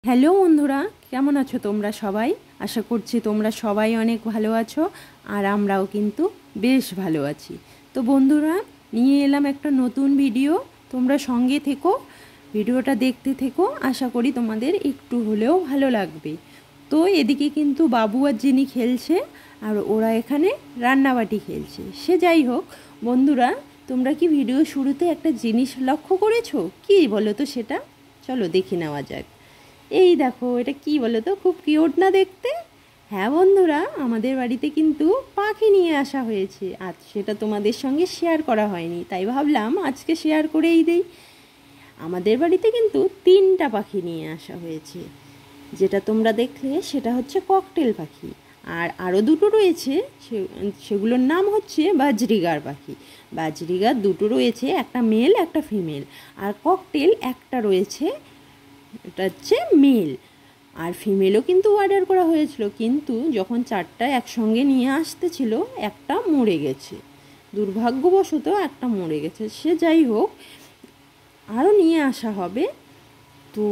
Hello বন্ধুরা, কেমন আছো তোমরা সবাই? আশা করছি তোমরা সবাই অনেক ভালো আছো, আর আমরাও কিন্তু বেশ ভালো আছি। তো বন্ধুরা, নিয়ে এলাম একটা নতুন ভিডিও, তোমরা সঙ্গে থেকো, ভিডিওটা দেখতে থেকো। আশা করি তোমাদের একটু হলেও ভালো লাগবে। তো এদিকে কিন্তু বাবু আর জিনি খেলছে, আর ওরা এখানে রান্নাবাটি খেলছে। সে যাই হোক বন্ধুরা, তোমরা কি ভিডিও শুরুতে একটা জিনিস লক্ষ্য করেছো? কি বলো তো সেটা? চলো দেখে নেওয়া যাক। এই দেখো, এটা কি বলো তো, খুব কিউট না দেখতে? হ্যাঁ বন্ধুরা, আমাদের বাড়িতে কিন্তু পাখি নিয়ে আসা হয়েছে, আর সেটা তোমাদের সঙ্গে শেয়ার করা হয়নি, তাই ভাবলাম আজকে শেয়ার করেই দেই। আমাদের বাড়িতে কিন্তু 3টা পাখি নিয়ে আসা হয়েছে। যেটা তোমরা দেখলে সেটা হচ্ছে ককটেল পাখি, আর আরও দুটো রয়েছে, সেগুলোর নাম হচ্ছে বাজরিগার পাখি। বাজরিগার দুটো রয়েছে, একটা মেল একটা ফিমেল, আর ককটেল একটা রয়েছে, এটা হচ্ছে মেল। আর ফিমেলও কিন্তু অর্ডার করা হয়েছিল, কিন্তু যখন 4টা একসঙ্গে নিয়ে আসতে ছিল, একটা মরে গেছে, দুর্ভাগ্যবশত একটা মরে গেছে। সে যাই হোক, আরও নিয়ে আসা হবে। তো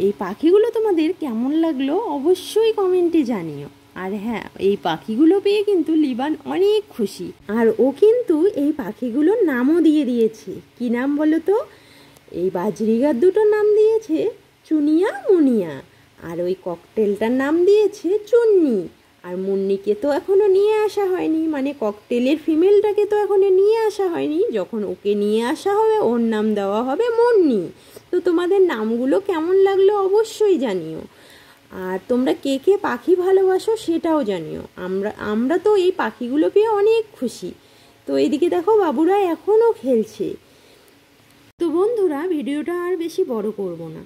এই পাখিগুলো তোমাদের কেমন লাগলো অবশ্যই কমেন্টে জানিও। আর হ্যাঁ, এই পাখিগুলো পেয়ে কিন্তু লিবান অনেক খুশি, আর ও কিন্তু এই পাখিগুলোর নামও দিয়ে দিয়েছে। কি নাম বলো তো? এই বাজরিগার দুটোর নাম দিয়েছে চুনিয়া মুনিয়া, আর ওই ককটেলটার নাম দিয়েছে চুন্নি। আর মুন্নিকে তো এখনও নিয়ে আসা হয়নি, মানে ককটেলের ফিমেলটাকে তো এখনও নিয়ে আসা হয়নি। যখন ওকে নিয়ে আসা হবে, ওর নাম দেওয়া হবে মুন্নি। তো তোমাদের নামগুলো কেমন লাগলো অবশ্যই জানিও, আর তোমরা কে কে পাখি ভালোবাসো সেটাও জানিও। আমরা তো এই পাখিগুলো পেয়ে অনেক খুশি। তো এইদিকে দেখো, বাবুরা এখনও খেলছে। তো বন্ধুরা, ভিডিওটা আর বেশি বড় করব না।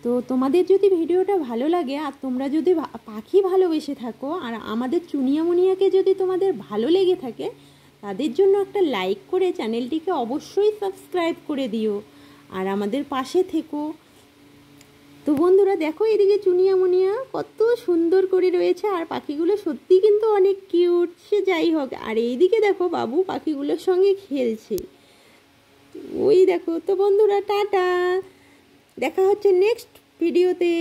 তো তোমাদের যদি ভিডিওটা ভালো লাগে, আর তোমরা যদি পাখি ভালোবেসে থাকো, আর আমাদের চুনিয়া মুনিয়াকে যদি তোমাদের ভালো লেগে থাকে, তাদের জন্য একটা লাইক করে চ্যানেলটিকে অবশ্যই সাবস্ক্রাইব করে দিও, আর আমাদের পাশে থেকো। তো বন্ধুরা দেখো, এদিকে চুনিয়া মুনিয়া কত সুন্দর করে রয়েছে, আর পাখিগুলো সত্যি কিন্তু অনেক কিউট। সে যাই হোক, আর এইদিকে দেখো বাবু পাখিগুলোর সঙ্গে খেলছে, ওই দেখো। তো বন্ধুরা, টাটা, দেখা হচ্ছে নেক্সট ভিডিওতে।